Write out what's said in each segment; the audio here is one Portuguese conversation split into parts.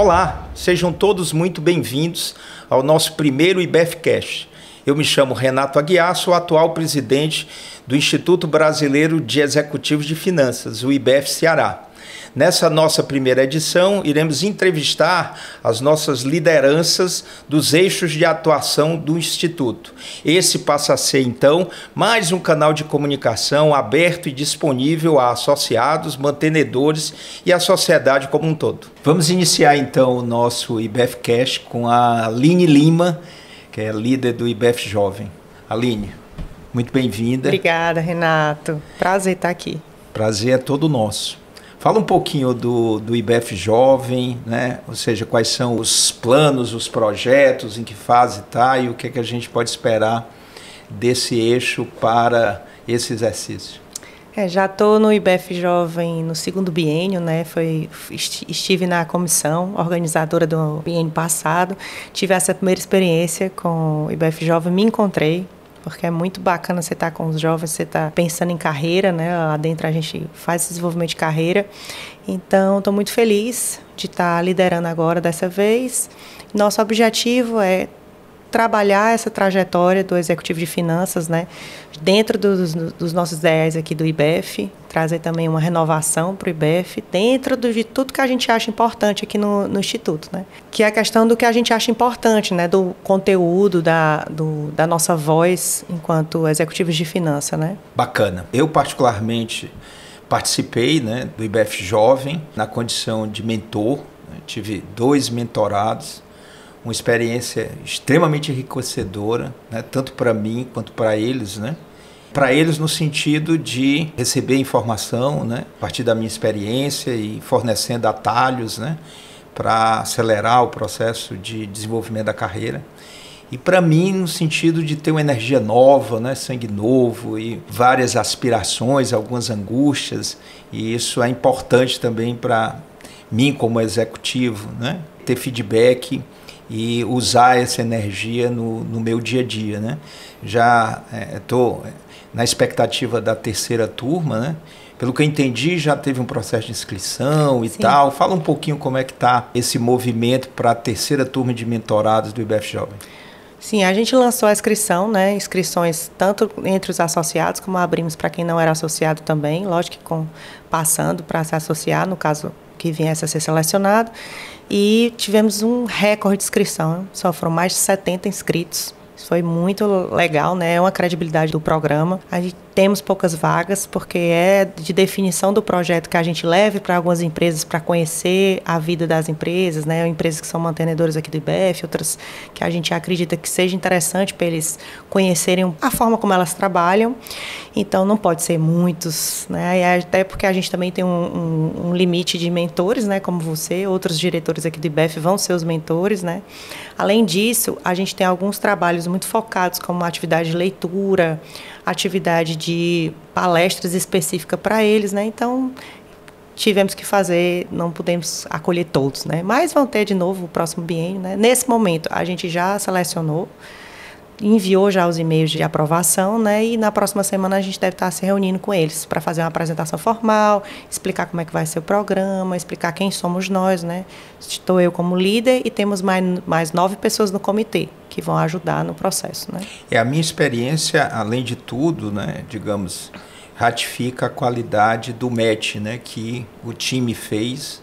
Olá, sejam todos muito bem-vindos ao nosso primeiro IBEFcast. Eu me chamo Renato Aguiar, sou o atual presidente do Instituto Brasileiro de Executivos de Finanças, o IBEF Ceará. Nessa nossa primeira edição, iremos entrevistar as nossas lideranças dos eixos de atuação do Instituto. Esse passa a ser, então, mais um canal de comunicação aberto e disponível a associados, mantenedores e à sociedade como um todo. Vamos iniciar, então, o nosso IBEFcast com a Aline Lima, que é líder do IBEF Jovem. Aline, muito bem-vinda. Obrigada, Renato. Prazer estar aqui. Prazer é todo nosso. Fala um pouquinho do IBEF Jovem, né? Ou seja, quais são os planos, os projetos, em que fase está e o que é que a gente pode esperar desse eixo para esse exercício. Já estou no IBEF Jovem no segundo biênio, né? Estive na comissão organizadora do biênio passado, tive essa primeira experiência com o IBEF Jovem, me encontrei, porque é muito bacana você estar com os jovens, você estar pensando em carreira, né? Lá dentro a gente faz esse desenvolvimento de carreira. Então, estou muito feliz de estar liderando agora dessa vez. Nosso objetivo é trabalhar essa trajetória do executivo de finanças, né, dentro dos nossos ideais aqui do IBEF, trazer também uma renovação para o IBEF, dentro de tudo que a gente acha importante aqui no Instituto, né, que é a questão do que a gente acha importante, né, do conteúdo, da nossa voz enquanto executivos de finanças, né. Bacana. Eu, particularmente, participei, né, do IBEF Jovem na condição de mentor, né, tive 2 mentorados, uma experiência extremamente enriquecedora, né, tanto para mim quanto para eles, né? Para eles no sentido de receber informação, né, a partir da minha experiência e fornecendo atalhos, né, para acelerar o processo de desenvolvimento da carreira. E para mim no sentido de ter uma energia nova, né, sangue novo e várias aspirações, algumas angústias, e isso é importante também para mim como executivo, né, ter feedback e usar essa energia no meu dia a dia, né? Já estou na expectativa da terceira turma, né? Pelo que eu entendi, já teve um processo de inscrição e tal. Fala um pouquinho como é que está esse movimento para a terceira turma de mentorados do IBEF Jovem. Sim, a gente lançou a inscrição, né? Inscrições tanto entre os associados, como abrimos para quem não era associado também, lógico que passando para se associar, no caso que viesse a ser selecionado. E tivemos um recorde de inscrição, só foram mais de 70 inscritos. Isso foi muito legal, né? É uma credibilidade do programa. A gente temos poucas vagas, porque é de definição do projeto que a gente leve para algumas empresas para conhecer a vida das empresas, né? Empresas que são mantenedoras aqui do IBEF, outras que a gente acredita que seja interessante para eles conhecerem a forma como elas trabalham. Então, não pode ser muitos, né? E até porque a gente também tem um limite de mentores, né? Como você, outros diretores aqui do IBEF vão ser os mentores, né? Além disso, a gente tem alguns trabalhos muito focados, como atividade de leitura, atividade de palestras específicas para eles, né? Então, tivemos que fazer, não pudemos acolher todos, né? Mas vão ter de novo o próximo biênio, né? Nesse momento, a gente já selecionou, enviou já os e-mails de aprovação, né? E na próxima semana a gente deve estar se reunindo com eles para fazer uma apresentação formal, explicar como é que vai ser o programa, explicar quem somos nós, né? Estou eu como líder e temos mais 9 pessoas no comitê que vão ajudar no processo, né? A minha experiência, além de tudo, né, digamos, ratifica a qualidade do match, né, que o time fez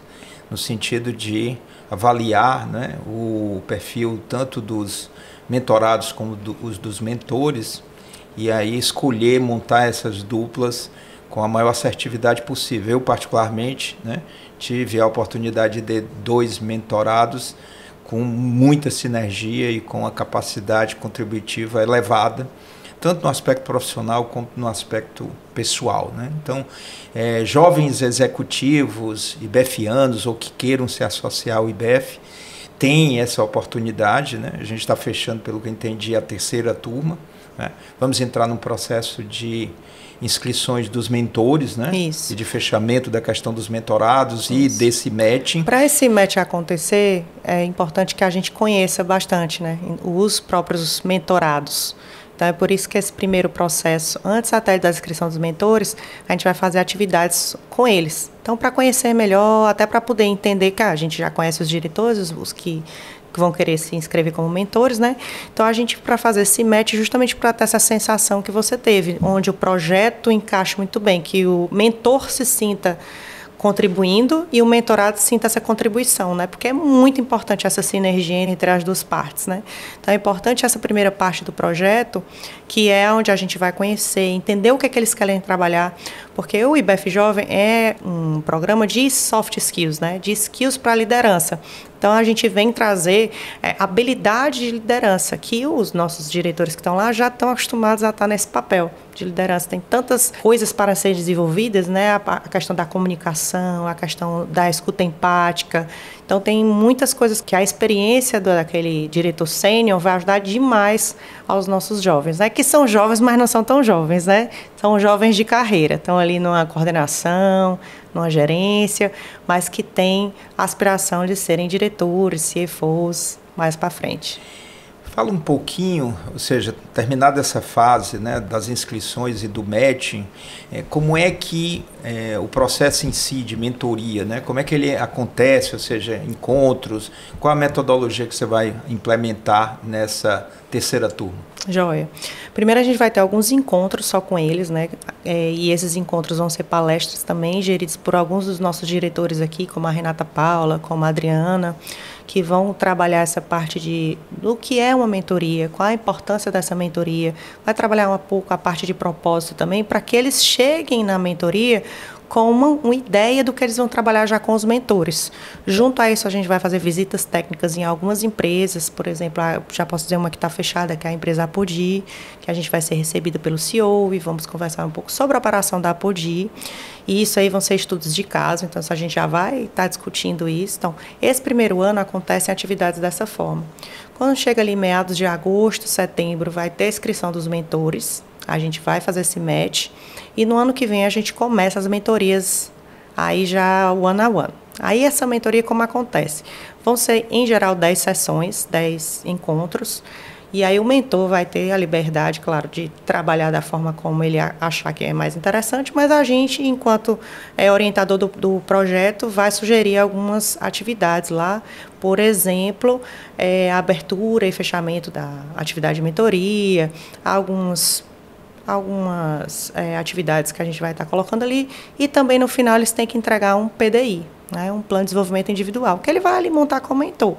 no sentido de avaliar, né, o perfil tanto dos mentorados como os dos mentores, e aí escolher montar essas duplas com a maior assertividade possível. Eu, particularmente, né, tive a oportunidade de 2 mentorados com muita sinergia e com a capacidade contributiva elevada, tanto no aspecto profissional como no aspecto pessoal, né? Então, jovens executivos ibefianos ou que queiram se associar ao IBEF, tem essa oportunidade, né? A gente está fechando, pelo que eu entendi, a terceira turma, né? Vamos entrar num processo de inscrições dos mentores, né? Isso. E de fechamento da questão dos mentorados. Isso. E desse matching. Para esse match acontecer, é importante que a gente conheça bastante, né, os próprios mentorados. Então, é por isso que esse primeiro processo, antes até da inscrição dos mentores, a gente vai fazer atividades com eles. Então, para conhecer melhor, até para poder entender que a gente já conhece os diretores, os que vão querer se inscrever como mentores, né? Então, a gente, para fazer esse match, justamente para ter essa sensação que você teve, onde o projeto encaixa muito bem, que o mentor se sinta contribuindo e o mentorado sinta essa contribuição, né? Porque é muito importante essa sinergia entre as duas partes, né? Então, é importante essa primeira parte do projeto, que é onde a gente vai conhecer, entender o que é que eles querem trabalhar, porque o IBF Jovem é um programa de soft skills, né? De skills para liderança. Então, a gente vem trazer habilidade de liderança, que os nossos diretores que estão lá já estão acostumados a estar nesse papel de liderança. Tem tantas coisas para serem desenvolvidas, né? A questão da comunicação, a questão da escuta empática. Então, tem muitas coisas que a experiência daquele diretor sênior vai ajudar demais aos nossos jovens, né? Que são jovens, mas não são tão jovens, né? São jovens de carreira, estão ali numa coordenação, numa gerência, mas que têm aspiração de serem diretores, CFOs, mais para frente. Fala um pouquinho, ou seja, terminada essa fase, né, das inscrições e do matching, como é que o processo em si de mentoria, né, como é que ele acontece, ou seja, encontros, qual a metodologia que você vai implementar nessa terceira turma? Joia. Primeiro a gente vai ter alguns encontros só com eles, né? E esses encontros vão ser palestras também, geridos por alguns dos nossos diretores aqui, como a Renata Paula, como a Adriana, que vão trabalhar essa parte do que é uma mentoria, qual a importância dessa mentoria. Vai trabalhar um pouco a parte de propósito também, para que eles cheguem na mentoria com uma ideia do que eles vão trabalhar já com os mentores. Junto a isso, a gente vai fazer visitas técnicas em algumas empresas, por exemplo, já posso dizer uma que está fechada, que é a empresa Apodi, que a gente vai ser recebida pelo CEO e vamos conversar um pouco sobre a operação da Apodi. E isso aí vão ser estudos de caso, então a gente já vai estar discutindo isso. Então, esse primeiro ano acontecem atividades dessa forma. Quando chega ali meados de agosto, setembro, vai ter a inscrição dos mentores, a gente vai fazer esse match. E no ano que vem a gente começa as mentorias, aí já one a one. Aí essa mentoria como acontece? Vão ser, em geral, 10 sessões, 10 encontros. E aí o mentor vai ter a liberdade, claro, de trabalhar da forma como ele achar que é mais interessante, mas a gente, enquanto orientador do projeto, vai sugerir algumas atividades lá. Por exemplo, a abertura e fechamento da atividade de mentoria, algumas atividades que a gente vai estar colocando ali, e também no final eles têm que entregar um PDI, né, um plano de desenvolvimento individual, que ele vai ali montar como mentor.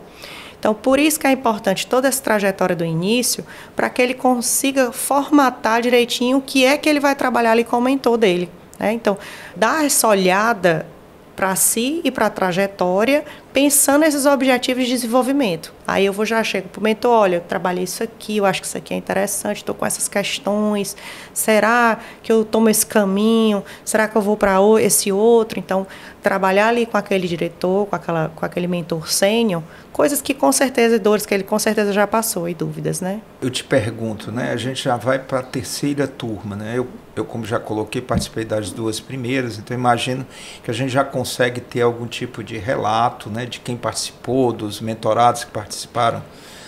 Então, por isso que é importante toda essa trajetória do início, para que ele consiga formatar direitinho o que é que ele vai trabalhar ali com o mentor dele, né? Então, dar essa olhada para si e para a trajetória, pensando nesses objetivos de desenvolvimento. Aí eu já chego para o mentor, olha, eu trabalhei isso aqui, eu acho que isso aqui é interessante, estou com essas questões, será que eu tomo esse caminho, será que eu vou para esse outro? Então, trabalhar ali com aquele diretor, com aquele mentor sênior, coisas que com certeza, dores que ele com certeza já passou e dúvidas, né? Eu te pergunto, né, a gente já vai para a terceira turma, né? Eu, como já coloquei, participei das duas primeiras, então imagino que a gente já consegue ter algum tipo de relato, né, de quem participou, dos mentorados que participaram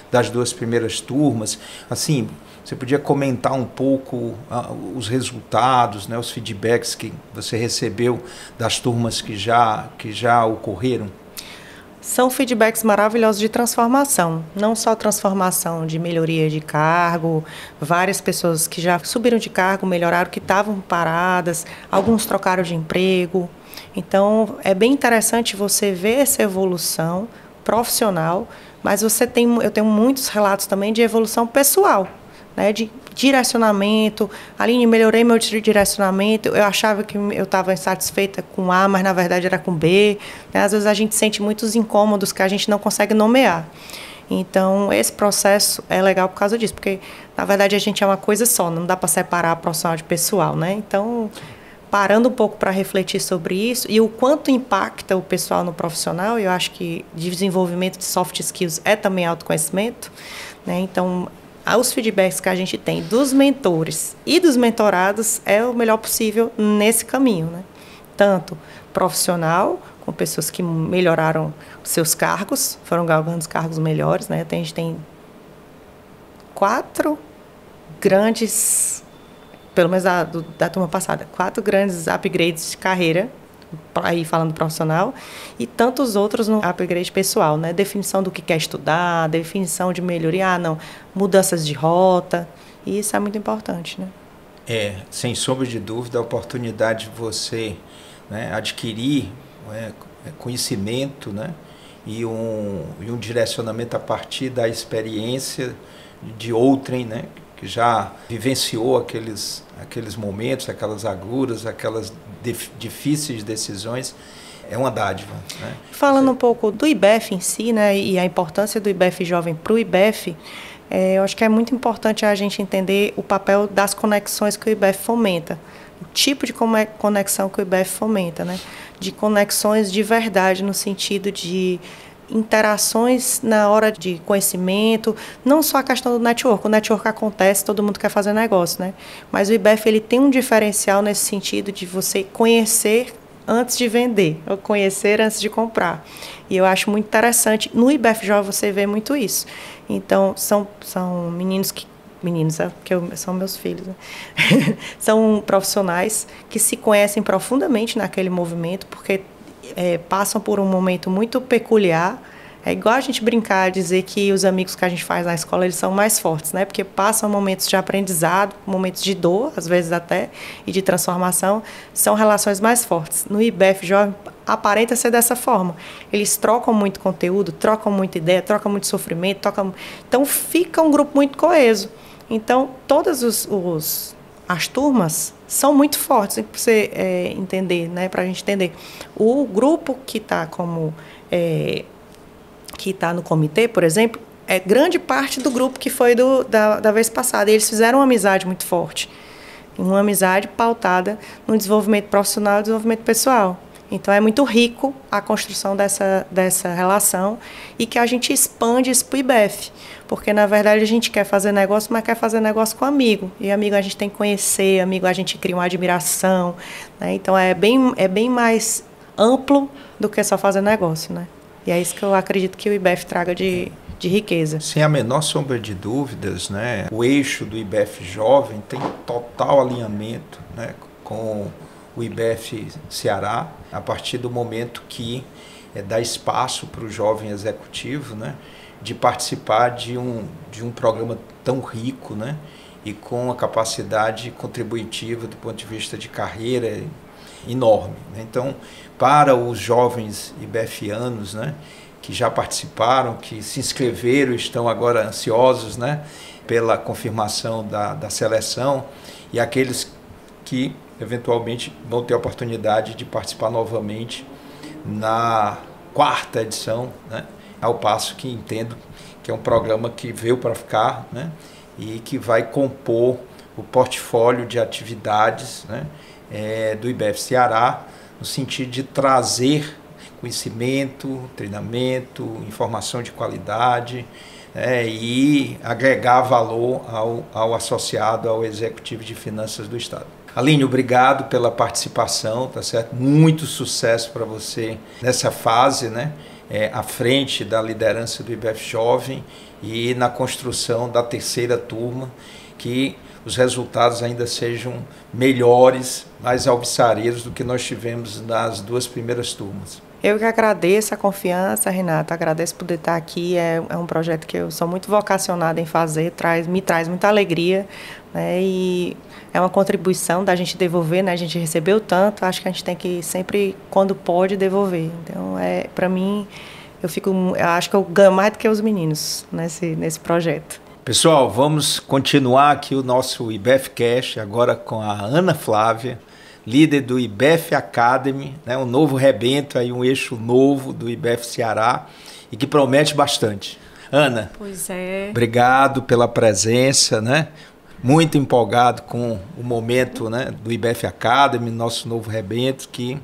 das duas primeiras turmas. Assim, você podia comentar um pouco os resultados, né, os feedbacks que você recebeu das turmas que já ocorreram? São feedbacks maravilhosos de transformação, não só transformação de melhoria de cargo, várias pessoas que já subiram de cargo, melhoraram, que estavam paradas, alguns trocaram de emprego. Então, é bem interessante você ver essa evolução profissional, mas eu tenho muitos relatos também de evolução pessoal, né, de direcionamento. Aline, melhorei meu direcionamento, eu achava que eu estava insatisfeita com A, mas na verdade era com B, né? Às vezes a gente sente muitos incômodos que a gente não consegue nomear. Então, esse processo é legal por causa disso, porque na verdade a gente é uma coisa só, não dá para separar profissional de pessoal, né? Então, parando um pouco para refletir sobre isso e o quanto impacta o pessoal no profissional, eu acho que desenvolvimento de soft skills é também autoconhecimento, né? Então, os feedbacks que a gente tem dos mentores e dos mentorados é o melhor possível nesse caminho, né? Tanto profissional, com pessoas que melhoraram seus cargos, foram galgando os cargos melhores, né? A gente tem 4 grandes, pelo menos da turma passada, 4 grandes upgrades de carreira, aí falando profissional, e tantos outros no upgrade pessoal, né? Definição do que quer estudar, definição de melhoria, mudanças de rota, e isso é muito importante, né? Sem sombra de dúvida, a oportunidade de você, né, adquirir conhecimento, né, e um direcionamento a partir da experiência de outrem, né, que já vivenciou aqueles momentos, aquelas agruras, aquelas difíceis decisões, é uma dádiva, né? Falando um pouco do IBEF em si, né, e a importância do IBEF Jovem para o IBEF, eu acho que é muito importante a gente entender o papel das conexões que o IBEF fomenta, o tipo de conexão que o IBEF fomenta, né? De conexões de verdade, no sentido de interações na hora de conhecimento, não só a questão do network. O network acontece, todo mundo quer fazer negócio, né? Mas o IBEF ele tem um diferencial nesse sentido de você conhecer antes de vender, ou conhecer antes de comprar. E eu acho muito interessante. No IBEF Jovem você vê muito isso. Então, são meninos, são meus filhos, né? São profissionais que se conhecem profundamente naquele movimento, porque passam por um momento muito peculiar. É igual a gente brincar, dizer que os amigos que a gente faz na escola, eles são mais fortes, né? Porque passam momentos de aprendizado, momentos de dor, às vezes até, e de transformação, são relações mais fortes. No IBEF Jovem, aparenta ser dessa forma. Eles trocam muito conteúdo, trocam muita ideia, trocam muito sofrimento, então fica um grupo muito coeso. Então, todas as turmas são muito fortes, para você entender, né? Para a gente entender. O grupo que está no comitê, por exemplo, é grande parte do grupo que foi da vez passada. E eles fizeram uma amizade muito forte. Uma amizade pautada no desenvolvimento profissional e desenvolvimento pessoal. Então, é muito rico a construção dessa relação e que a gente expande isso para o IBEF. Porque, na verdade, a gente quer fazer negócio, mas quer fazer negócio com amigo. E amigo a gente tem que conhecer, amigo a gente cria uma admiração, né? Então, é bem mais amplo do que só fazer negócio, né? E é isso que eu acredito que o IBEF traga de riqueza. Sem a menor sombra de dúvidas, né, o eixo do IBEF Jovem tem total alinhamento, né, com o IBEF Ceará, a partir do momento que dá espaço para o jovem executivo, né, de participar de um programa tão rico, né, e com a capacidade contributiva do ponto de vista de carreira enorme, né? Então, para os jovens IBEFianos, né, que já participaram, que se inscreveram, estão agora ansiosos, né, pela confirmação da seleção, e aqueles que eventualmente vão ter a oportunidade de participar novamente na 4ª edição, né, ao passo que entendo que é um programa que veio para ficar, né, e que vai compor o portfólio de atividades, né, do IBEF Ceará, no sentido de trazer conhecimento, treinamento, informação de qualidade, e agregar valor ao associado, ao Executivo de Finanças do Estado. Aline, obrigado pela participação, tá certo? Muito sucesso para você nessa fase, né? À frente da liderança do IBEF Jovem e na construção da 3ª turma, que os resultados ainda sejam melhores, mais alvissareiros do que nós tivemos nas 2 primeiras turmas. Eu que agradeço a confiança, Renata, agradeço por poder estar aqui, é um projeto que eu sou muito vocacionada em fazer, me traz muita alegria, né, e é uma contribuição da gente devolver, né, a gente recebeu tanto, acho que a gente tem que sempre, quando pode, devolver. Então, para mim, eu acho que eu ganho mais do que os meninos nesse projeto. Pessoal, vamos continuar aqui o nosso IBEF Cash, agora com a Ana Flávia, líder do IBEF Academy, né, um novo rebento, aí, um eixo novo do IBEF Ceará e que promete bastante. Ana, pois é. Obrigado pela presença, né? Muito empolgado com o momento, né, do IBEF Academy, nosso novo rebento, que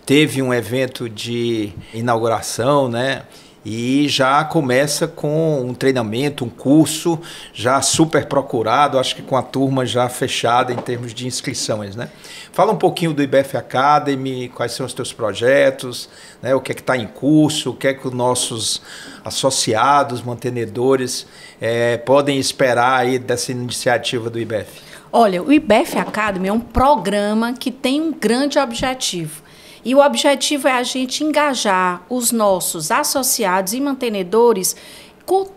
teve um evento de inauguração, né, e já começa com um treinamento, um curso já super procurado, acho que com a turma já fechada em termos de inscrições, né? Fala um pouquinho do IBF Academy, quais são os teus projetos, né? O que é que está em curso, o que é que os nossos associados, mantenedores podem esperar aí dessa iniciativa do IBF? Olha, o IBF Academy é um programa que tem um grande objetivo. E o objetivo é a gente engajar os nossos associados e mantenedores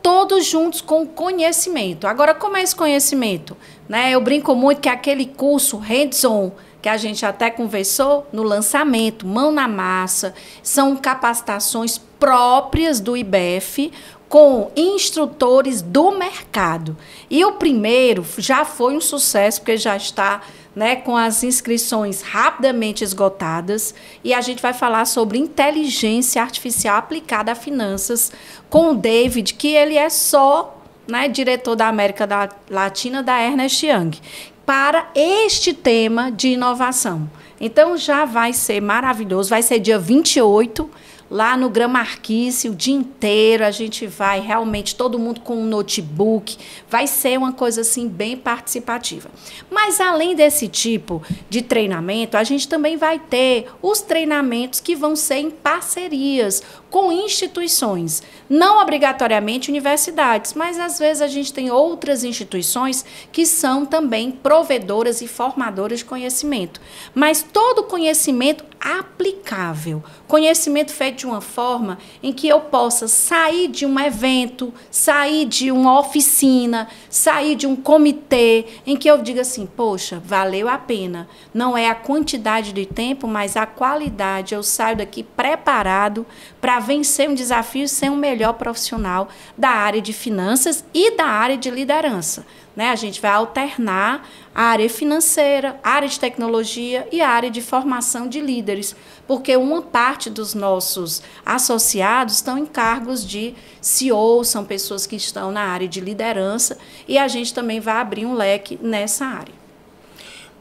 todos juntos com conhecimento. Agora, como é esse conhecimento? Né? Eu brinco muito que é aquele curso hands-on, que a gente até conversou no lançamento, mão na massa, são capacitações próprias do IBF, com instrutores do mercado. E o primeiro já foi um sucesso, porque já está, né, com as inscrições rapidamente esgotadas, e a gente vai falar sobre inteligência artificial aplicada a finanças com o David, que ele é só, né, diretor da América Latina da Ernst Young, para este tema de inovação. Então já vai ser maravilhoso, vai ser dia 28, lá no Gran Marquise, o dia inteiro, a gente vai realmente, todo mundo com um notebook, vai ser uma coisa assim bem participativa. Mas além desse tipo de treinamento, a gente também vai ter os treinamentos que vão ser em parcerias com instituições, não obrigatoriamente universidades, mas às vezes a gente tem outras instituições que são também provedoras e formadoras de conhecimento. Mas todo conhecimento aplicável, conhecimento feito de uma forma em que eu possa sair de um evento, sair de uma oficina, sair de um comitê, em que eu diga assim, poxa, valeu a pena. Não é a quantidade de tempo, mas a qualidade. Eu saio daqui preparado para vencer um desafio e ser um melhor profissional da área de finanças e da área de liderança. Né? A gente vai alternar a área financeira, a área de tecnologia e a área de formação de líderes, porque uma parte dos nossos associados estão em cargos de CEO, são pessoas que estão na área de liderança, e a gente também vai abrir um leque nessa área.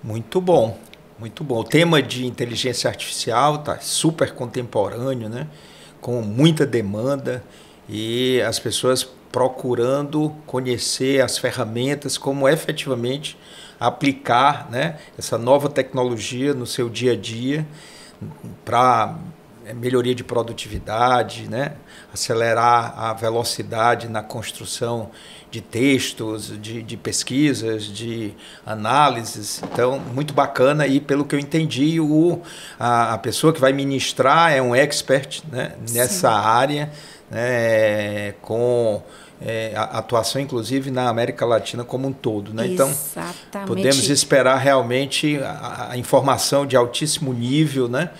Muito bom, muito bom. O tema de inteligência artificial está super contemporâneo, né? Com muita demanda, e as pessoas procurando conhecer as ferramentas, como efetivamente aplicar, né, essa nova tecnologia no seu dia a dia para melhoria de produtividade, né, acelerar a velocidade na construção de textos, de pesquisas, de análises. Então, muito bacana, e pelo que eu entendi, a pessoa que vai ministrar é um expert, né, nessa Sim. área, né, com a atuação, inclusive, na América Latina como um todo. Né? Então, podemos esperar realmente a informação de altíssimo nível, né?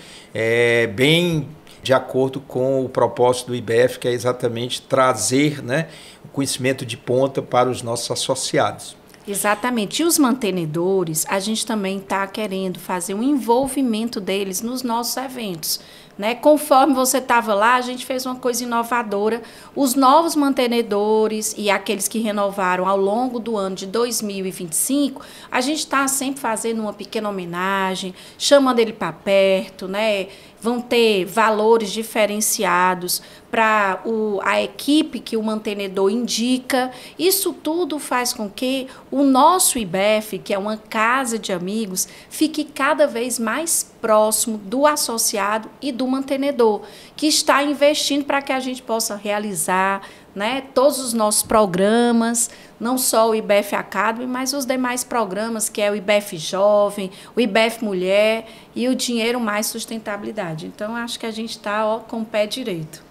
Bem de acordo com o propósito do IBF, que é exatamente trazer, né, o conhecimento de ponta para os nossos associados. Exatamente. E os mantenedores, a gente também está querendo fazer um envolvimento deles nos nossos eventos. Né? Conforme você estava lá, a gente fez uma coisa inovadora. Os novos mantenedores e aqueles que renovaram ao longo do ano de 2025, a gente está sempre fazendo uma pequena homenagem, chamando ele para perto, né? Vão ter valores diferenciados para a equipe que o mantenedor indica. Isso tudo faz com que o nosso IBF, que é uma casa de amigos, fique cada vez mais próximo do associado e do mantenedor, que está investindo para que a gente possa realizar, né, todos os nossos programas, não só o IBF Academy, mas os demais programas, que é o IBF Jovem, o IBF Mulher e o Dinheiro Mais Sustentabilidade. Então, acho que a gente está com o pé direito.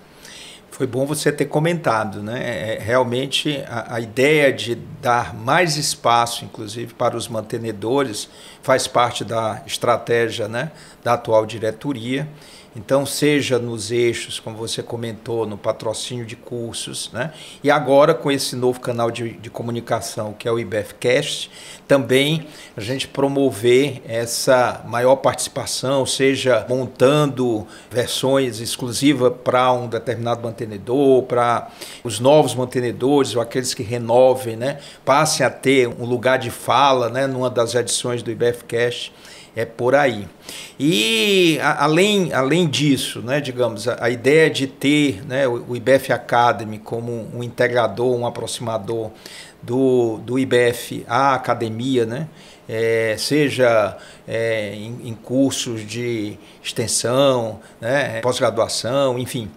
Foi bom você ter comentado, né? Realmente a ideia de dar mais espaço, inclusive, para os mantenedores, faz parte da estratégia, né, da atual diretoria. Então, seja nos eixos, como você comentou, no patrocínio de cursos, né? E agora com esse novo canal de comunicação, que é o IBFcast, também a gente promover essa maior participação, seja montando versões exclusivas para um determinado mantenedor, para os novos mantenedores ou aqueles que renovem, né? Passem a ter um lugar de fala, né, numa das edições do IBFcast. É por aí. E além além disso, né, digamos, a ideia de ter, né, o IBF Academy como um integrador, um aproximador do IBF à academia, né, seja em cursos de extensão, né, pós-graduação, enfim.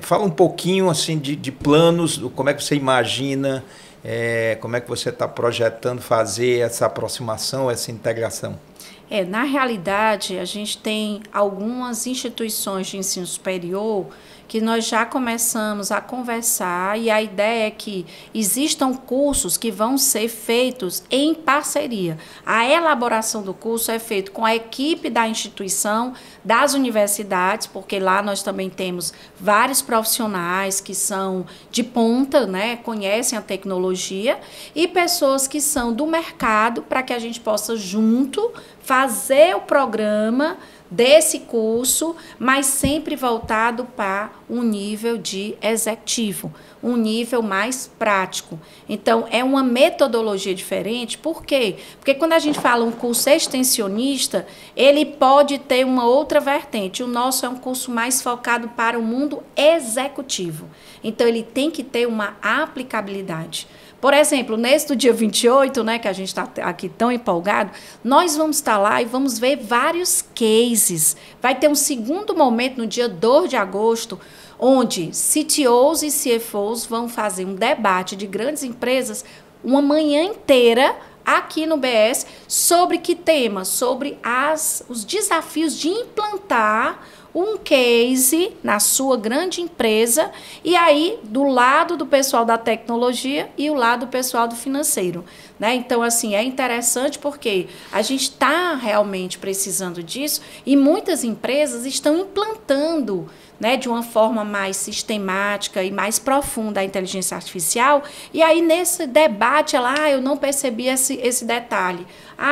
Fala um pouquinho assim, de planos, como é que você imagina, como é que você está projetando fazer essa aproximação, essa integração? Na realidade, a gente tem algumas instituições de ensino superior que nós já começamos a conversar, e a ideia é que existam cursos que vão ser feitos em parceria. A elaboração do curso é feita com a equipe da instituição, das universidades, porque lá nós também temos vários profissionais que são de ponta, né, conhecem a tecnologia, e pessoas que são do mercado, para que a gente possa junto fazer o programa desse curso, mas sempre voltado para um nível de executivo, um nível mais prático. Então, é uma metodologia diferente. Por quê? Porque quando a gente fala um curso extensionista, ele pode ter uma outra vertente. O nosso é um curso mais focado para o mundo executivo. Então, ele tem que ter uma aplicabilidade. Por exemplo, nesse do dia 28, né, que a gente está aqui tão empolgado, nós vamos estar lá e vamos ver vários cases. Vai ter um segundo momento no dia 2 de agosto, onde CTOs e CFOs vão fazer um debate de grandes empresas uma manhã inteira aqui no BS. Sobre que tema? Sobre os desafios de implantar um case na sua grande empresa, e aí do lado do pessoal da tecnologia e o lado do pessoal do financeiro, né? Então, assim, é interessante porque a gente está realmente precisando disso, e muitas empresas estão implantando, né, de uma forma mais sistemática e mais profunda a inteligência artificial, e aí nesse debate eu não percebi esse detalhe.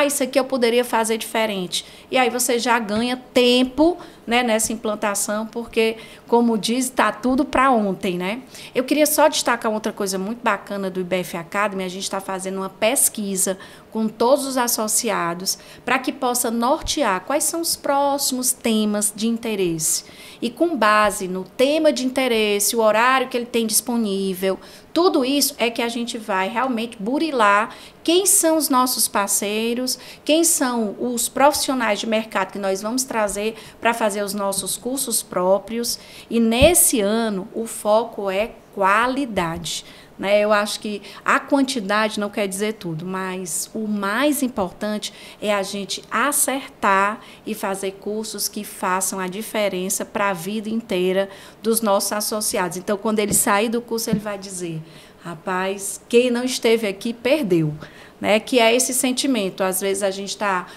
Isso aqui eu poderia fazer diferente. E aí você já ganha tempo, né, nessa implantação, porque, como diz, está tudo para ontem, né? Eu queria só destacar outra coisa muito bacana do IBF Academy. A gente está fazendo uma pesquisa com todos os associados para que possa nortear quais são os próximos temas de interesse. E com base no tema de interesse, o horário que ele tem disponível, tudo isso é que a gente vai realmente burilar quem são os nossos parceiros, quem são os profissionais de mercado que nós vamos trazer para fazer os nossos cursos próprios. E nesse ano o foco é qualidade, né? Eu acho que a quantidade não quer dizer tudo, mas o mais importante é a gente acertar e fazer cursos que façam a diferença para a vida inteira dos nossos associados. Então, quando ele sair do curso, ele vai dizer: rapaz, quem não esteve aqui perdeu, né? Que é esse sentimento. Às vezes a gente está,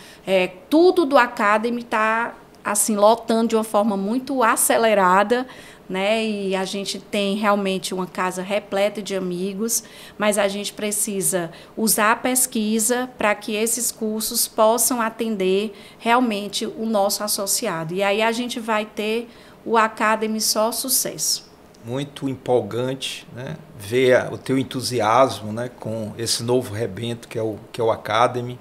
tudo do Academy está assim lotando de uma forma muito acelerada, né? E a gente tem realmente uma casa repleta de amigos, mas a gente precisa usar a pesquisa para que esses cursos possam atender realmente o nosso associado. E aí a gente vai ter o Academy só sucesso. Muito empolgante, né, ver o teu entusiasmo, né, com esse novo rebento que é o Academy,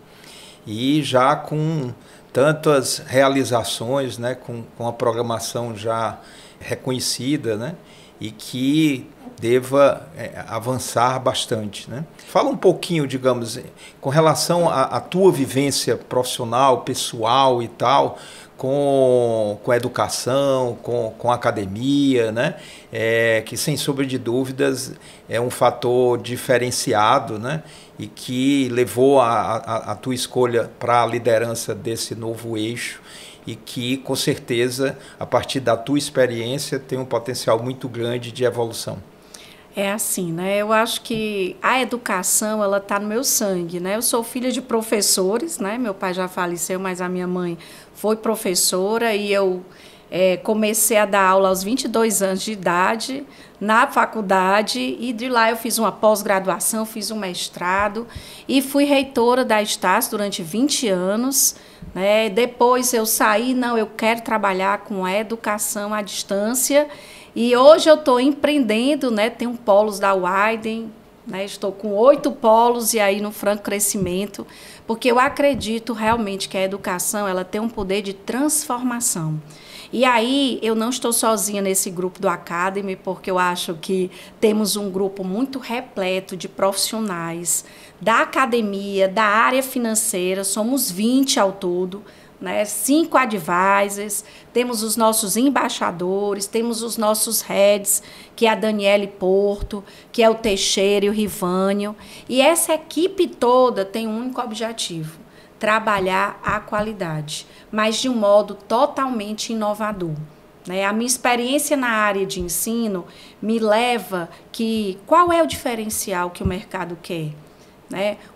e já com tantas realizações, né, com a programação já reconhecida, né, e que deva avançar bastante, né? Fala um pouquinho, digamos, com relação à tua vivência profissional, pessoal e tal, com a educação, com a academia, né? Que sem sombra de dúvidas é um fator diferenciado, né? E que levou a tua escolha para a liderança desse novo eixo, e que, com certeza, a partir da tua experiência, tem um potencial muito grande de evolução. É assim, né? Eu acho que a educação, ela está no meu sangue, né? Eu sou filha de professores, né? Meu pai já faleceu, mas a minha mãe foi professora, e eu comecei a dar aula aos 22 anos de idade na faculdade, e de lá eu fiz uma pós-graduação, fiz um mestrado e fui reitora da Estácio durante 20 anos, né? Depois eu saí, eu quero trabalhar com a educação à distância, e hoje eu estou empreendendo, né? Tenho polos da Widen, né? Estou com 8 polos e aí no franco crescimento, porque eu acredito realmente que a educação ela tem um poder de transformação. E aí, eu não estou sozinha nesse grupo do Academy, porque eu acho que temos um grupo muito repleto de profissionais da academia, da área financeira, somos 20 ao todo, né? 5 advisors, temos os nossos embaixadores, temos os nossos heads, que é a Daniele Porto, que é o Teixeira e o Rivânio. E essa equipe toda tem um único objetivo: trabalhar a qualidade, mas de um modo totalmente inovador. A minha experiência na área de ensino me leva que qual é o diferencial que o mercado quer?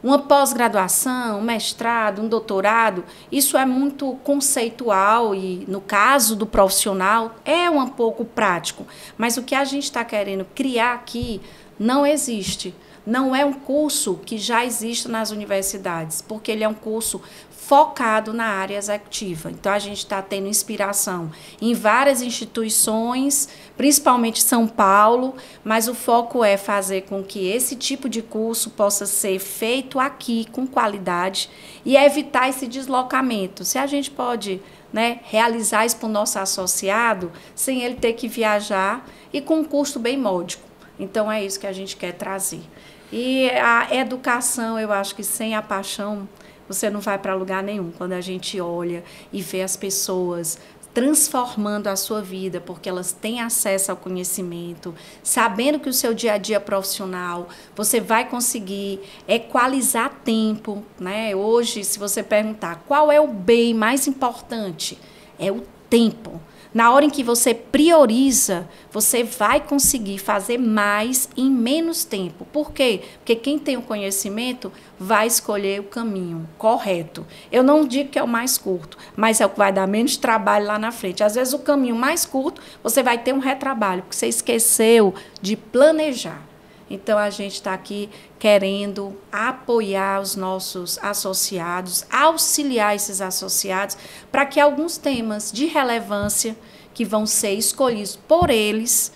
Uma pós-graduação, um mestrado, um doutorado, isso é muito conceitual e, no caso do profissional, é um pouco prático. Mas o que a gente está querendo criar aqui não existe. Não é um curso que já existe nas universidades, porque ele é um curso focado na área executiva. Então, a gente está tendo inspiração em várias instituições, principalmente São Paulo, mas o foco é fazer com que esse tipo de curso possa ser feito aqui com qualidade e evitar esse deslocamento. Se a gente pode, realizar isso para o nosso associado, sem ele ter que viajar e com um custo bem módico. Então, é isso que a gente quer trazer. E a educação, eu acho que sem a paixão, você não vai para lugar nenhum. Quando a gente olha e vê as pessoas transformando a sua vida, porque elas têm acesso ao conhecimento, sabendo que o seu dia a dia profissional, você vai conseguir equalizar tempo. Hoje, se você perguntar qual é o bem mais importante, é o tempo. Na hora em que você prioriza, você vai conseguir fazer mais em menos tempo. Por quê? Porque quem tem o conhecimento vai escolher o caminho correto. Eu não digo que é o mais curto, mas é o que vai dar menos trabalho lá na frente. Às vezes, o caminho mais curto, você vai ter um retrabalho, porque você esqueceu de planejar. Então, a gente está aqui querendo apoiar os nossos associados, auxiliar esses associados, para que alguns temas de relevância que vão ser escolhidos por eles,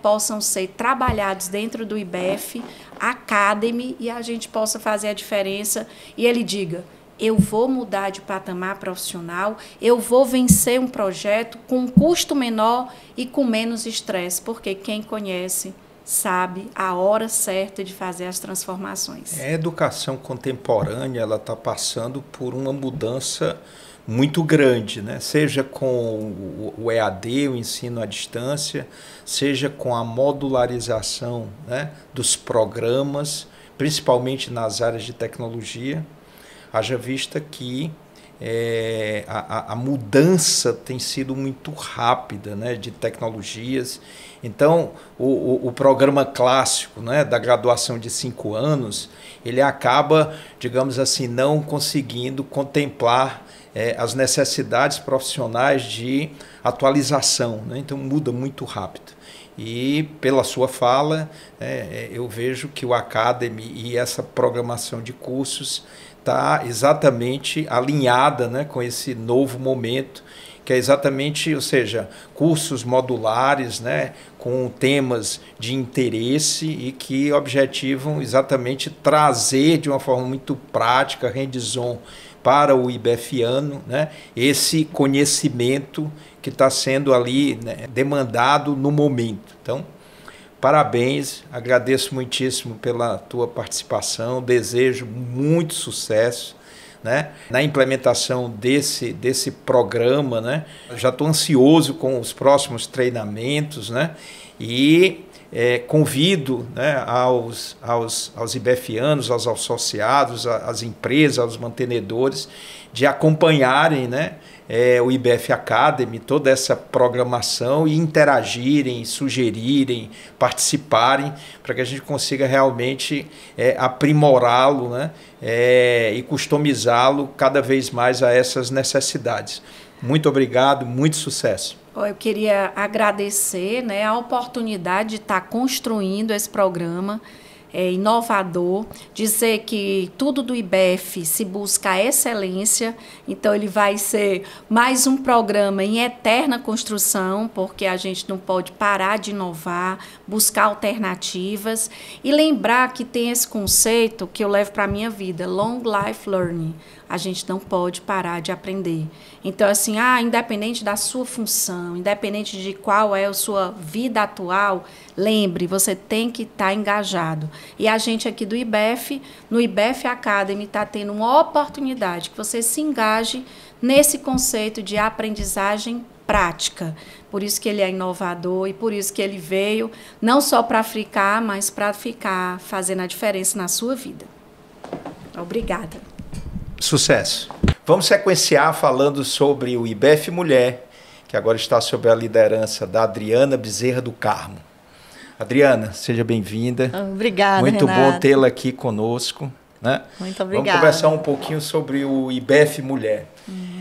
possam ser trabalhados dentro do IBEF Academy e a gente possa fazer a diferença. E ele diga: eu vou mudar de patamar profissional, eu vou vencer um projeto com um custo menor e com menos estresse, porque quem conhece sabe a hora certa de fazer as transformações. A educação contemporânea ela está passando por uma mudança muito grande, seja com o EAD, o ensino à distância, seja com a modularização dos programas, principalmente nas áreas de tecnologia, haja vista que a mudança tem sido muito rápida, de tecnologias. Então, o programa clássico, da graduação de 5 anos, ele acaba, digamos assim, não conseguindo contemplar as necessidades profissionais de atualização. Então, muda muito rápido. E, pela sua fala, eu vejo que o Academy e essa programação de cursos está exatamente alinhada com esse novo momento, que é exatamente, ou seja, cursos modulares, com temas de interesse e que objetivam exatamente trazer de uma forma muito prática, hands-on, para o IBEFiano, esse conhecimento que está sendo ali demandado no momento. Então, parabéns, agradeço muitíssimo pela tua participação, desejo muito sucesso na implementação desse programa. Já estou ansioso com os próximos treinamentos, e convido aos IBEFianos, aos associados, às empresas, aos mantenedores, de acompanharem o IBEF Academy, toda essa programação, e interagirem, sugerirem, participarem, para que a gente consiga realmente aprimorá-lo e customizá-lo cada vez mais a essas necessidades. Muito obrigado, muito sucesso. Eu queria agradecer a oportunidade de estar construindo esse programa inovador, dizer que tudo do IBEF se busca a excelência, então ele vai ser mais um programa em eterna construção, porque a gente não pode parar de inovar, buscar alternativas e lembrar que tem esse conceito que eu levo para a minha vida, Long Life Learning. a gente não pode parar de aprender. Então, assim, independente da sua função, independente de qual é a sua vida atual, lembre, você tem que estar engajado. E a gente aqui do IBEF, no IBEF Academy, está tendo uma oportunidade que você se engaje nesse conceito de aprendizagem prática. Por isso que ele é inovador e por isso que ele veio, não só para ficar, mas para ficar fazendo a diferença na sua vida. Obrigada. Sucesso. Vamos sequenciar falando sobre o IBEF Mulher, que agora está sob a liderança da Adriana Bezerra do Carmo. Adriana, seja bem-vinda. Obrigada, Muito Renato. bom tê-la aqui conosco. Né? Muito obrigada. Vamos conversar um pouquinho sobre o IBEF Mulher.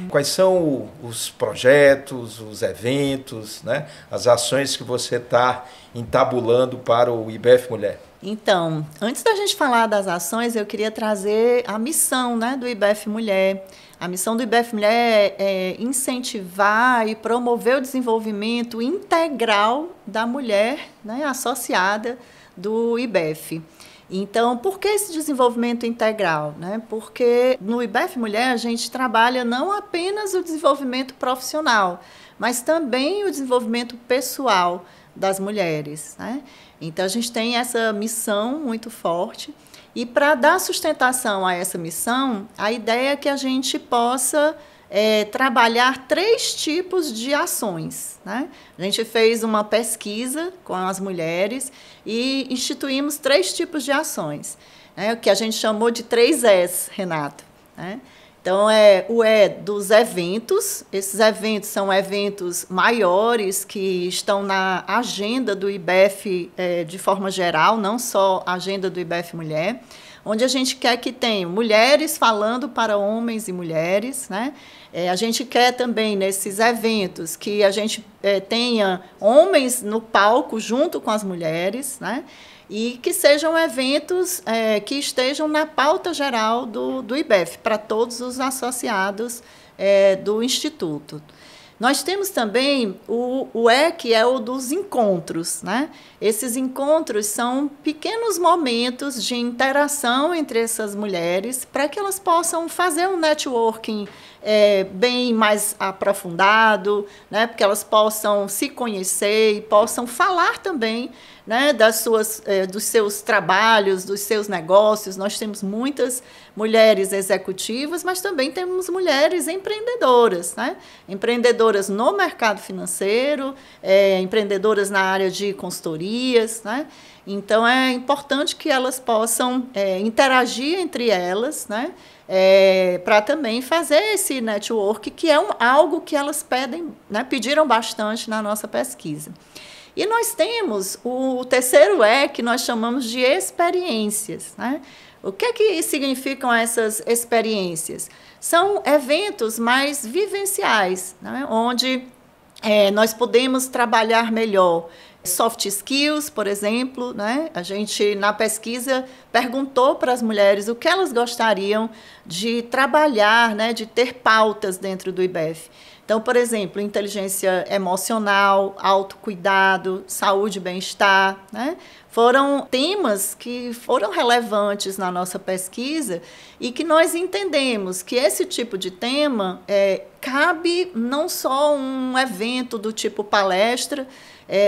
Quais são os projetos, os eventos, né? As ações que você está entabulando para o IBEF Mulher? Então, antes da gente falar das ações, eu queria trazer a missão, né, do IBEF Mulher. A missão do IBEF Mulher é incentivar e promover o desenvolvimento integral da mulher, né, associada do IBEF. Então, por que esse desenvolvimento integral? Né? Porque no IBEF Mulher a gente trabalha não apenas o desenvolvimento profissional, mas também o desenvolvimento pessoal das mulheres. Né? Então, a gente tem essa missão muito forte. E para dar sustentação a essa missão, a ideia é que a gente possa trabalhar 3 tipos de ações. Né? A gente fez uma pesquisa com as mulheres e instituímos 3 tipos de ações, né? O que a gente chamou de 3 Es, Renato. Né? Então, o E dos eventos. Esses eventos são eventos maiores que estão na agenda do IBEF de forma geral, não só a agenda do IBEF Mulher, onde a gente quer que tenham mulheres falando para homens e mulheres, né? A gente quer também, nesses eventos, que a gente tenha homens no palco junto com as mulheres, né? E que sejam eventos que estejam na pauta geral do IBEF, para todos os associados do Instituto. Nós temos também o E, que é o dos encontros. Né? Esses encontros são pequenos momentos de interação entre essas mulheres para que elas possam fazer um networking bem mais aprofundado, né? Porque elas possam se conhecer e possam falar também, né, dos seus trabalhos, dos seus negócios. Nós temos muitas mulheres executivas, mas também temos mulheres empreendedoras, né? Empreendedoras no mercado financeiro, empreendedoras na área de consultorias. Né? Então, é importante que elas possam interagir entre elas, né? Para também fazer esse network, que é algo que elas pediram bastante na nossa pesquisa. E nós temos o terceiro E, que nós chamamos de experiências. Né? O que significam essas experiências? São eventos mais vivenciais, né? Onde nós podemos trabalhar melhor soft skills, por exemplo. Né? A gente, na pesquisa, perguntou para as mulheres o que elas gostariam de trabalhar, né? De ter pautas dentro do IBEF. Então, por exemplo, inteligência emocional, autocuidado, saúde e bem-estar, né? Foram temas que foram relevantes na nossa pesquisa e que nós entendemos que esse tipo de tema cabe não só um evento do tipo palestra,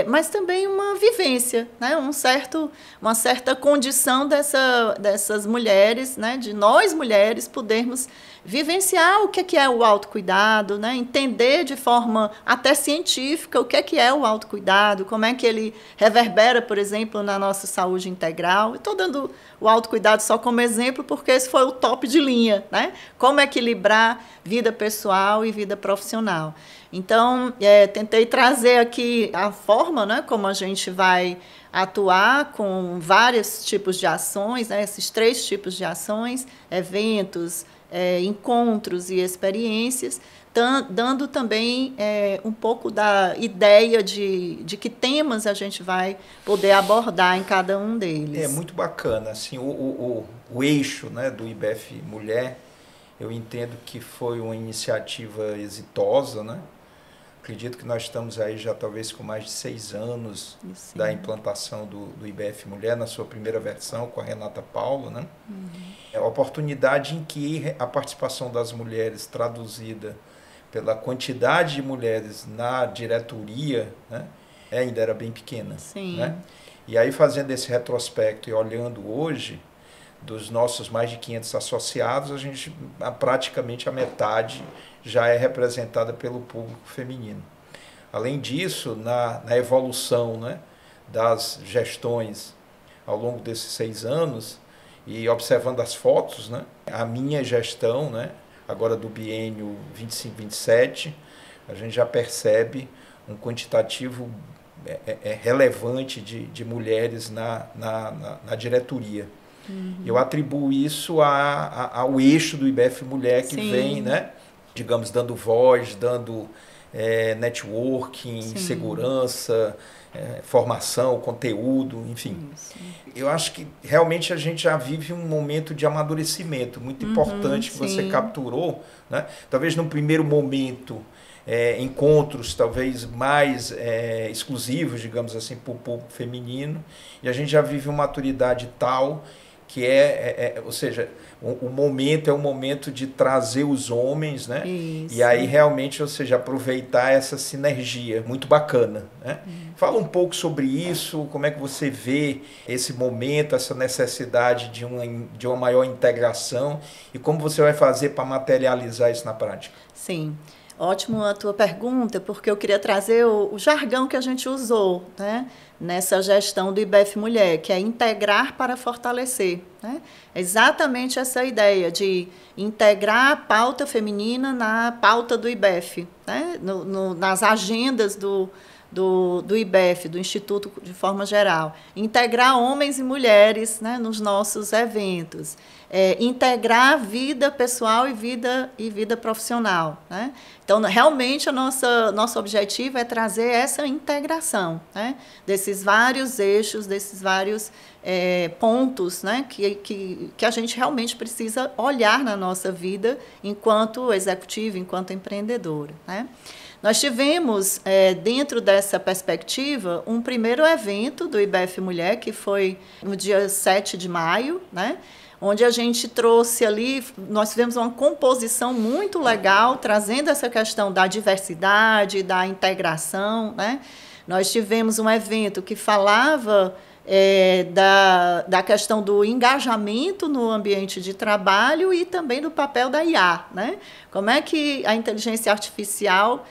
mas também uma vivência, né? Uma certa condição dessas mulheres, né? De nós mulheres podermos vivenciar o que é o autocuidado, né? Entender de forma até científica o que é o autocuidado, como é que ele reverbera, por exemplo, na nossa saúde integral. Estou dando o autocuidado só como exemplo, porque esse foi o top de linha, né? Como equilibrar vida pessoal e vida profissional. Então, tentei trazer aqui a forma, né, como a gente vai atuar com vários tipos de ações, né, esses 3 tipos de ações, eventos, encontros e experiências, dando também um pouco da ideia de que temas a gente vai poder abordar em cada um deles. É muito bacana. Assim, o eixo, né, do IBEF Mulher, eu entendo que foi uma iniciativa exitosa, né? Acredito que nós estamos aí já talvez com mais de 6 anos da implantação do IBEF Mulher, na sua primeira versão, com a Renata Paulo. Né? oportunidade em que a participação das mulheres traduzida pela quantidade de mulheres na diretoria, né, ainda era bem pequena. Sim. Né? E aí, fazendo esse retrospecto e olhando hoje, dos nossos mais de 500 associados, praticamente a metade já é representada pelo público feminino. Além disso, na evolução, né, das gestões ao longo desses 6 anos, e observando as fotos, né, a minha gestão, né, agora do biênio 25-27, a gente já percebe um quantitativo relevante de mulheres na diretoria. Eu atribuo isso ao eixo do IBF Mulher, que Sim. vem, né, digamos, dando voz, dando networking, Sim. segurança, formação, conteúdo, enfim. Eu acho que realmente a gente já vive um momento de amadurecimento muito importante que Sim. você capturou, né? Talvez num primeiro momento encontros talvez mais exclusivos, digamos assim, para o público feminino, e a gente já vive uma maturidade tal que ou seja, o momento é um momento de trazer os homens, né? Isso. E aí realmente, ou seja, aproveitar essa sinergia, muito bacana, né? Fala um pouco sobre isso, como é que você vê esse momento, essa necessidade de uma maior integração e como você vai fazer para materializar isso na prática. Sim. Ótimo a tua pergunta, porque eu queria trazer o jargão que a gente usou, né, nessa gestão do IBF Mulher, que é integrar para fortalecer. Né? Exatamente essa ideia de integrar a pauta feminina na pauta do IBF, né? Nas agendas do IBF, do Instituto de forma geral. Integrar homens e mulheres, né, nos nossos eventos. Integrar vida pessoal e vida profissional. Né? Então, realmente, nosso objetivo é trazer essa integração, né, desses vários eixos, desses vários pontos, né, que a gente realmente precisa olhar na nossa vida enquanto executiva, enquanto empreendedora. Né? Nós tivemos, dentro dessa perspectiva, um primeiro evento do IBF Mulher, que foi no dia 7 de maio, né? Onde a gente trouxe ali, nós tivemos uma composição muito legal, trazendo essa questão da diversidade, da integração. Né? Nós tivemos um evento que falava da questão do engajamento no ambiente de trabalho e também do papel da IA. Né? Como é que a inteligência artificial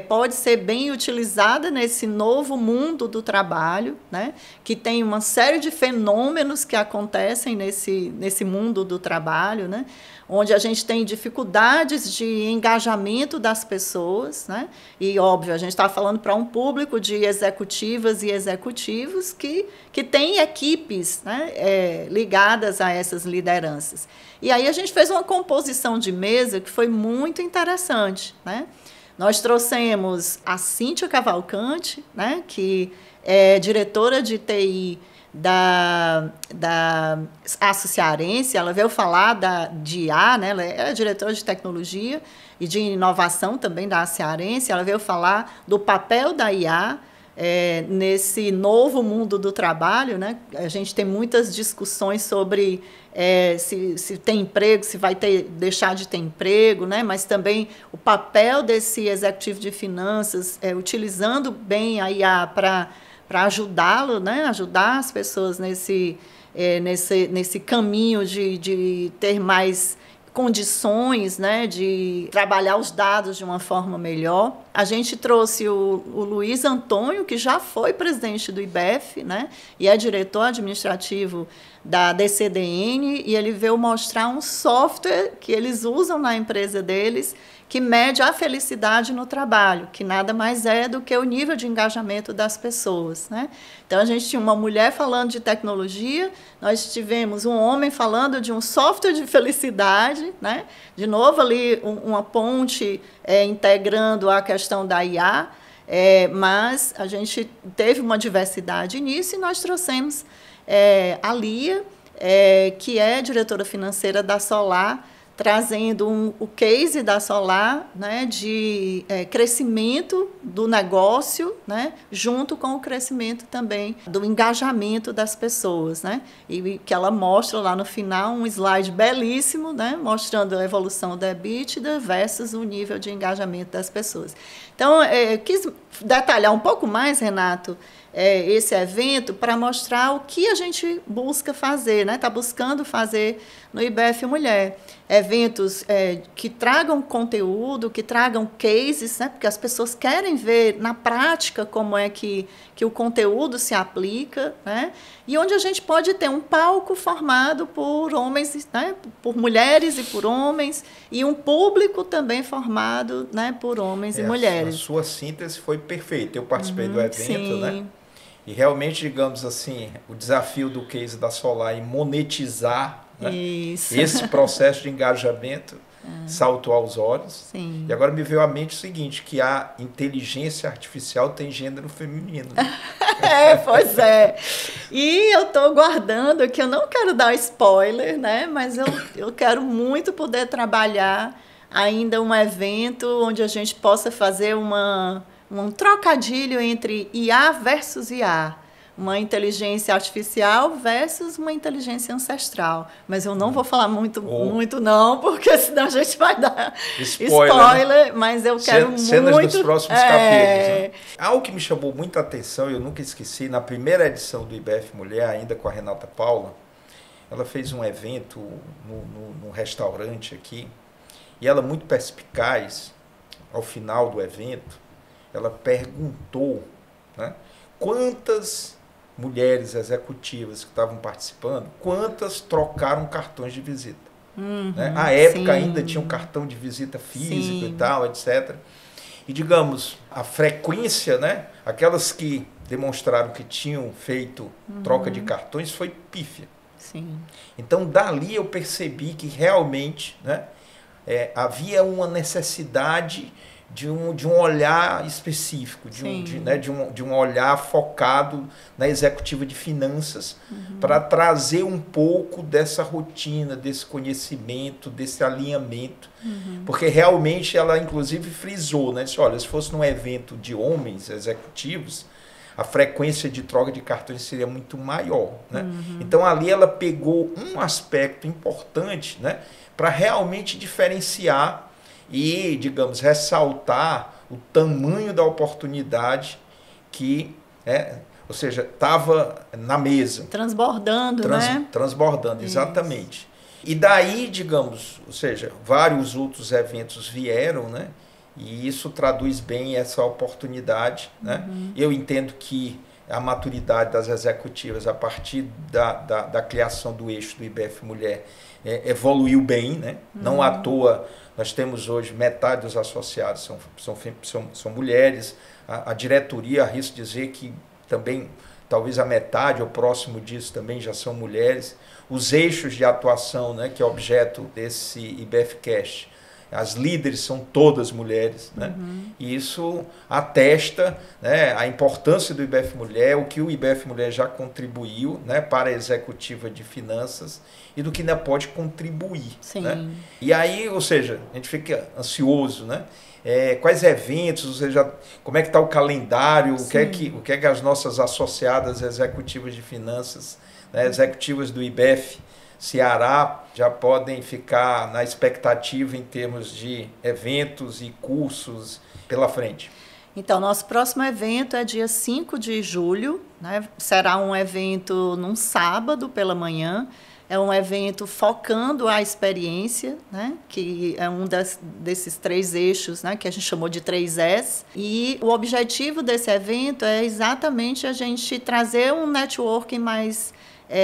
pode ser bem utilizada nesse novo mundo do trabalho, né? Que tem uma série de fenômenos que acontecem nesse mundo do trabalho, né? Onde a gente tem dificuldades de engajamento das pessoas, né? E, óbvio, a gente está falando para um público de executivas e executivos que têm equipes, né, ligadas a essas lideranças. E aí a gente fez uma composição de mesa que foi muito interessante, né? Nós trouxemos a Cíntia Cavalcante, né, que é diretora de TI da Associarense. Ela veio falar de IA, né, ela é diretora de tecnologia e de inovação também da Associarense. Ela veio falar do papel da IA nesse novo mundo do trabalho. Né? A gente tem muitas discussões sobre se tem emprego, se vai deixar de ter emprego, né? Mas também o papel desse executivo de finanças, utilizando bem a IA para ajudá-lo, né? Ajudar as pessoas nesse caminho de ter mais condições, né, de trabalhar os dados de uma forma melhor. A gente trouxe o Luiz Antônio, que já foi presidente do IBF, né, e é diretor administrativo da DCDN, e ele veio mostrar um software que eles usam na empresa deles, que mede a felicidade no trabalho, que nada mais é do que o nível de engajamento das pessoas. Né? Então, a gente tinha uma mulher falando de tecnologia, nós tivemos um homem falando de um software de felicidade, né? De novo ali uma ponte integrando a questão da IA, mas a gente teve uma diversidade nisso e nós trouxemos a Lia, que é diretora financeira da Solar, trazendo o case da Solar, né, de crescimento do negócio, né, junto com o crescimento também do engajamento das pessoas, né, e que ela mostra lá no final um slide belíssimo, né, mostrando a evolução da EBITDA versus o nível de engajamento das pessoas. Então, eu quis detalhar um pouco mais, Renato, esse evento para mostrar o que a gente busca fazer, né? Está buscando fazer no IBF Mulher. Eventos que tragam conteúdo, que tragam cases, né? Porque as pessoas querem ver na prática como é que o conteúdo se aplica, né? E onde a gente pode ter um palco formado por homens, né? Por mulheres e por homens, e um público também formado, né? Por homens e mulheres. A sua síntese foi perfeita. Eu participei do evento, sim. né? E realmente, digamos assim, o desafio do case da Solar em monetizar, né, esse processo de engajamento saltou aos olhos. Sim. E agora me veio à mente o seguinte, que a inteligência artificial tem gênero feminino. Né? Pois é. E eu estou guardando, que eu não quero dar spoiler, né? Mas eu quero muito poder trabalhar ainda um evento onde a gente possa fazer um trocadilho entre IA versus IA, uma inteligência artificial versus uma inteligência ancestral. Mas eu não vou falar muito não, porque senão a gente vai dar spoiler, né? Mas eu quero cenas muito... dos próximos capítulos. Né? Algo que me chamou muita atenção, eu nunca esqueci, na primeira edição do IBF Mulher, ainda com a Renata Paula, ela fez um evento no restaurante aqui, e ela, muito perspicaz, ao final do evento, ela perguntou, né, quantas mulheres executivas que estavam participando, quantas trocaram cartões de visita. Né? À época ainda tinha um cartão de visita físico e tal, etc. E, digamos, a frequência, né, aquelas que demonstraram que tinham feito troca de cartões foi pífia. Sim. Então, dali eu percebi que realmente, né, havia uma necessidade de um olhar específico, de um olhar focado na executiva de finanças, para trazer um pouco dessa rotina, desse conhecimento, desse alinhamento. Porque realmente ela, inclusive, frisou, né? Disse, olha, se fosse num evento de homens executivos, a frequência de troca de cartões seria muito maior. Né? Então, ali ela pegou um aspecto importante, né, para realmente diferenciar e, digamos, ressaltar o tamanho da oportunidade que, ou seja, estava na mesa. Transbordando, né? Transbordando, exatamente. E daí, digamos, ou seja, vários outros eventos vieram, né? E isso traduz bem essa oportunidade, né? Eu entendo que a maturidade das executivas a partir da criação do eixo do IBF Mulher evoluiu bem, né? Não à toa nós temos hoje metade dos associados são mulheres, a diretoria, arrisco dizer que também talvez a metade ou próximo disso também já são mulheres. Os eixos de atuação, né, que é objeto desse IBFcast, as líderes são todas mulheres, né? E isso atesta, né, a importância do IBF Mulher, o que o IBF Mulher já contribuiu, né, para a executiva de finanças e do que ainda pode contribuir. Né? E aí, ou seja, a gente fica ansioso, né? Quais eventos, ou seja, como é que está o calendário, o que é que as nossas associadas executivas de finanças, né, executivas do IBF Ceará, já podem ficar na expectativa em termos de eventos e cursos pela frente? Então, nosso próximo evento é dia 5 de julho, né? Será um evento num sábado pela manhã. É um evento focando a experiência, né? Que é um desses 3 eixos, né? Que a gente chamou de 3S. E o objetivo desse evento é exatamente a gente trazer um networking mais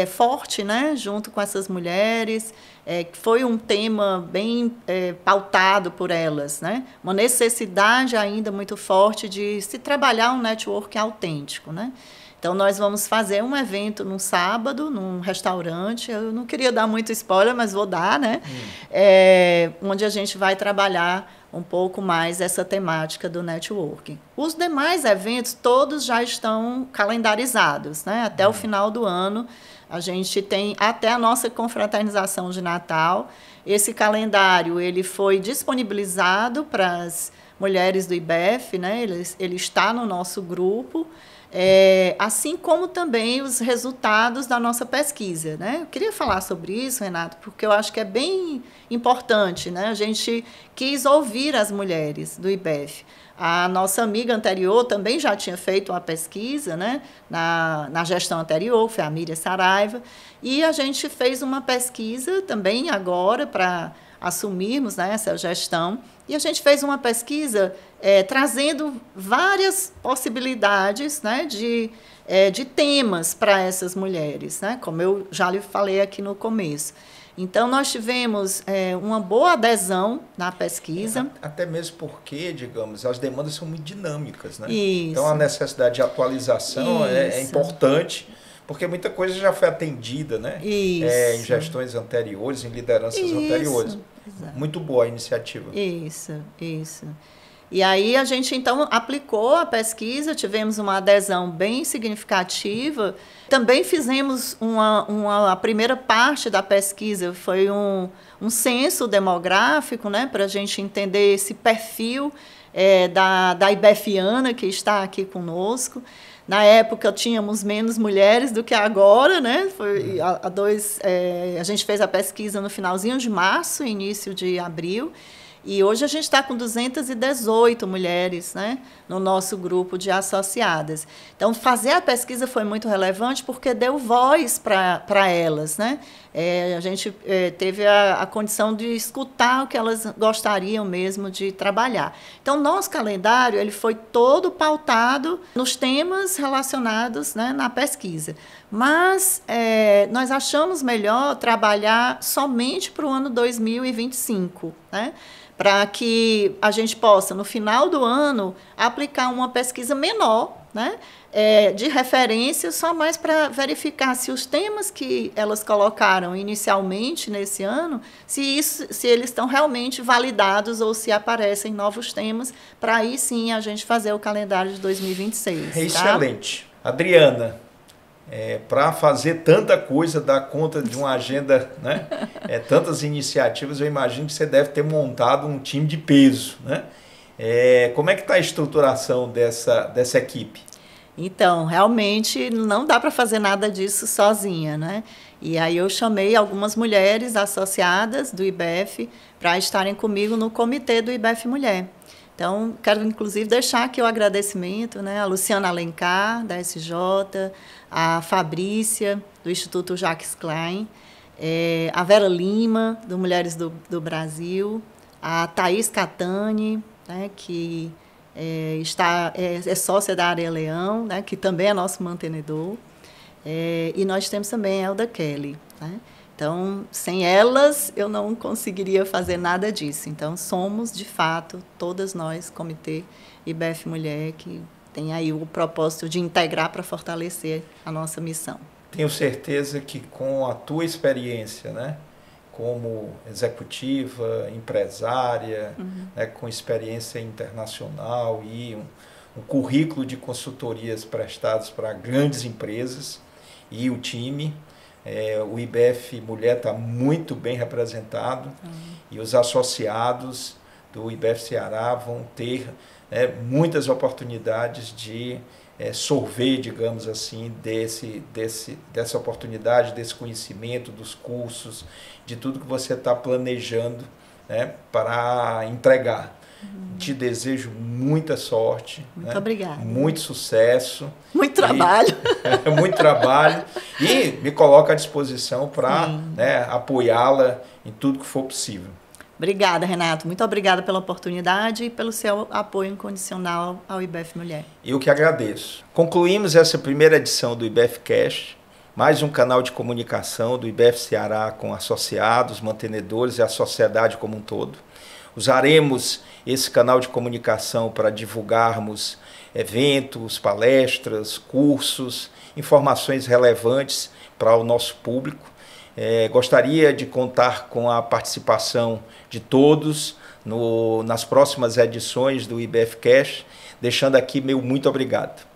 forte, né? Junto com essas mulheres. Que foi um tema bem pautado por elas, né? Uma necessidade ainda muito forte de se trabalhar um networking autêntico, né? Então, nós vamos fazer um evento num sábado, num restaurante. Eu não queria dar muito spoiler, mas vou dar, né? Onde a gente vai trabalhar um pouco mais essa temática do networking. Os demais eventos, todos já estão calendarizados, né? Até o final do ano, a gente tem até a nossa confraternização de Natal, Esse calendário ele foi disponibilizado para as mulheres do IBEF, né? Ele está no nosso grupo, assim como também os resultados da nossa pesquisa, né? Eu queria falar sobre isso, Renato, porque eu acho que é bem importante, né? A gente quis ouvir as mulheres do IBEF. A nossa amiga anterior também já tinha feito uma pesquisa, né, na gestão anterior, foi a Miriam Saraiva, e a gente fez uma pesquisa também agora para assumirmos, né, essa gestão, e a gente fez uma pesquisa trazendo várias possibilidades, né, de temas para essas mulheres, né, como eu já lhe falei aqui no começo. Então, nós tivemos uma boa adesão na pesquisa. Até mesmo porque, digamos, as demandas são muito dinâmicas, né? Isso. Então, a necessidade de atualização é importante, porque muita coisa já foi atendida, né? Isso. Em gestões anteriores, em lideranças anteriores. Exato. Muito boa a iniciativa. Isso. E aí a gente, então, aplicou a pesquisa, tivemos uma adesão bem significativa. Também fizemos a primeira parte da pesquisa, foi um censo demográfico, né, para a gente entender esse perfil da ibefiana que está aqui conosco. Na época, tínhamos menos mulheres do que agora, né? A gente fez a pesquisa no finalzinho de março, início de abril. E hoje a gente está com 218 mulheres, né, no nosso grupo de associadas. Então, fazer a pesquisa foi muito relevante porque deu voz para elas, né? A gente teve a condição de escutar o que elas gostariam mesmo de trabalhar. Então, nosso calendário ele foi todo pautado nos temas relacionados, né, na pesquisa. Mas nós achamos melhor trabalhar somente para o ano 2025, né? Para que a gente possa, no final do ano, aplicar uma pesquisa menor, né, de referência, só mais para verificar se os temas que elas colocaram inicialmente nesse ano, se eles estão realmente validados ou se aparecem novos temas, para aí sim a gente fazer o calendário de 2026. Excelente. Tá? Adriana, para fazer tanta coisa, dar conta de uma agenda, né? Tantas iniciativas, eu imagino que você deve ter montado um time de peso, né? Como é que está a estruturação dessa equipe? Então, realmente não dá para fazer nada disso sozinha, né? E aí eu chamei algumas mulheres associadas do IBEF para estarem comigo no comitê do IBEF Mulher. Então, quero inclusive deixar aqui o agradecimento, né, a Luciana Alencar, da SJ, a Fabrícia, do Instituto Jacques Klein, a Vera Lima, do Mulheres do Brasil, a Thaís Catani, né, que é sócia da Areia Leão, né, que também é nosso mantenedor, e nós temos também a Elda Kelly, né? Então, sem elas, eu não conseguiria fazer nada disso. Então, somos, de fato, todas nós, Comitê IBEF Mulher, que tem aí o propósito de integrar para fortalecer a nossa missão. Tenho certeza que com a tua experiência, né, como executiva, empresária, né, com experiência internacional e um currículo de consultorias prestados para grandes empresas e o time, o IBEF Mulher está muito bem representado e os associados do IBEF Ceará vão ter muitas oportunidades de sorver, digamos assim, dessa oportunidade, desse conhecimento, dos cursos, de tudo que você está planejando, né, para entregar. Te desejo muita sorte. Muito obrigada. Muito sucesso. Muito trabalho. Muito trabalho. E me coloco à disposição para, né, apoiá-la em tudo que for possível. Obrigada, Renato. Muito obrigada pela oportunidade e pelo seu apoio incondicional ao IBEF Mulher. Eu que agradeço. Concluímos essa primeira edição do IBEF Cash, mais um canal de comunicação do IBEF Ceará com associados, mantenedores e a sociedade como um todo. Usaremos esse canal de comunicação para divulgarmos eventos, palestras, cursos, informações relevantes para o nosso público. Gostaria de contar com a participação de todos nas próximas edições do IBEF Cash, deixando aqui meu muito obrigado.